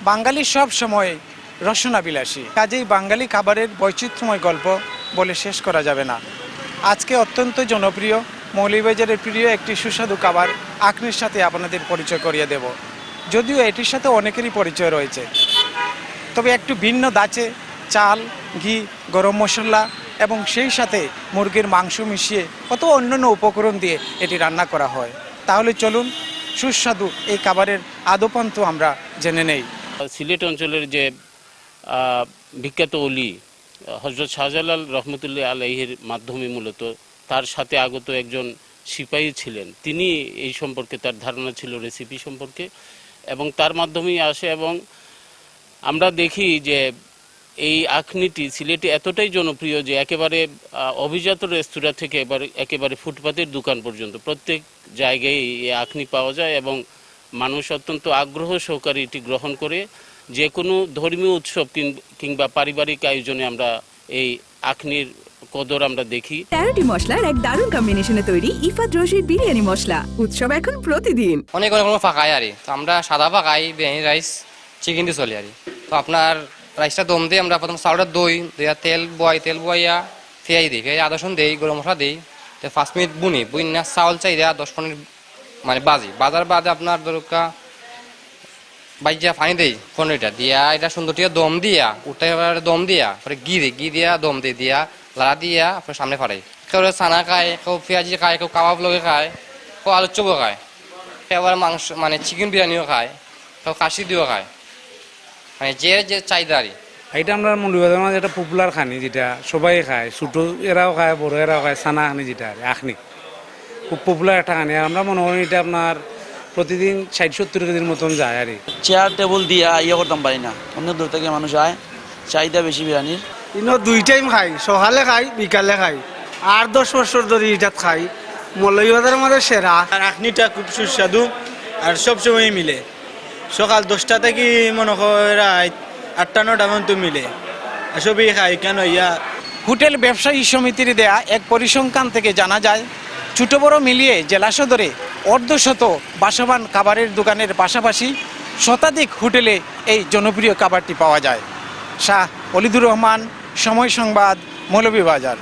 বাঙালি সব সময় রসনাবিলাসী, কাজেই বাঙালি খাবারের বৈচিত্র্যময় গল্প বলে শেষ করা যাবে না। আজকে অত্যন্ত জনপ্রিয় মৌলভীবাজারের প্রিয় একটি সুস্বাদু খাবার আখনির সাথে আপনাদের পরিচয় করিয়ে দেব। যদিও এটির সাথে অনেকেরই পরিচয় রয়েছে, তবে একটু ভিন্ন ধাঁচে চাল, ঘি, গরম মশলা এবং সেই সাথে মুরগির মাংস মিশিয়ে কত অন্যান্য উপকরণ দিয়ে এটি রান্না করা হয়। তাহলে চলুন সুস্বাদু এই খাবারের আদপান্ত আমরা জেনে নেই। সিলেট অঞ্চলের যে বিখ্যাত অলি হযরত শাহজালাল রহমতুল্লাহ আলাইহির মাধ্যমে মূলত তার সাথে আগত একজন সিপাহী ছিলেন, তিনি এই সম্পর্কে তার ধারণা ছিল রেসিপি সম্পর্কে, এবং তার মাধ্যমেই আসে। এবং আমরা দেখি যে এই আখনিটি সিলেটে এতটাই জনপ্রিয় যে একেবারে অভিজাত রেস্তোরাঁ থেকে একেবারে ফুটপাতের দোকান পর্যন্ত প্রত্যেক জায়গায় এই আখনি পাওয়া যায়, এবং মানুষ অত্যন্ত আগ্রহ সহকারে এটি গ্রহণ করে। যে কোনো ধর্মীয় উৎসব কিংবা পারিবারিক আয়োজনে আমরা এই আখনির কদর আমরা দেখি। 13টি মশলার এক দারুণ কম্বিনেশনে তৈরি ইফাত রশিদ বিরিয়ানি মশলা। উৎসব এখন প্রতিদিন। অনেক রকম পাকাই আর তো আমরা সাদা পাকাই, বিরিয়ানি রাইস, চিকেন দিয়ে চলি আর তো আপনার রাইসটা দম দিয়ে আমরা প্রথম চাউলটা দই দিয়া তেল বয়াইয়া ফেয়াই দিই, ফেয়াই আদা রসুন দিই, গরম মশলা দিই, 5 মিনিট বুনিনা চাউল চাই দেওয়া 10-15 মানে বাজার বাদে আপনার দরকার বাইজা পানি দেই 15টা দিয়া, এটা সুন্দর টিয়া দম দিয়া উঠাই দম দিয়া পরে ঘি দিয়া দম দিয়া লাড়া দিয়া আপনার সামনে ফাড়াই। কেউ চানা খায়, কেউ পেঁয়াজি খায়, কেউ কাবাব লগে খায়, কেউ আলুর চপও খায়, কেউ আবার মাংস মানে চিকেন বিরিয়ানিও খায়, কেউ কাশি দিয়েও খায়, মানে যে চাহিদা আর এটা আমরা মৌলভীবাজারের মাঝে একটা পপুলার খানি, যেটা সবাই খায়, ছোটো এরাও খায়, বড় এরাও খায়, সানা খানি যেটা আখনি খুব পপুলার একটা খানি। আর আমরা মনে করি এটা আপনার প্রতিদিন 60-70 কেজির মতন যায় আর চেয়ার টেবিল দিয়া করতাম পারি না, অনেক দূর থেকে মানুষ আয়, চাহিদা বেশি বিরিয়ানির। ইনো 2 টাইম খাই, সকালে খাই, বিকালে খাই, 8-10 বছর ধরে এটা খাই। মৌলভীবাজারের মধ্যে সেরা। আর আখনিটা খুব সুস্বাদু আর সবসময় মিলে, সকাল 10টা থেকে মনে হয় রাত 8-9টা পর্যন্ত মিলে, সবই খাই। কেন হোটেল ব্যবসায়ী সমিতির দেয়া এক পরিসংখ্যান থেকে জানা যায়, ছোট বড় মিলিয়ে জেলা সদরে অর্ধশত বাসবান খাবারের দোকানের পাশাপাশি শতাধিক হোটেলে এই জনপ্রিয় খাবারটি পাওয়া যায়। শাহ ওলিদুর রহমান, সময় সংবাদ, মৌলভীবাজার।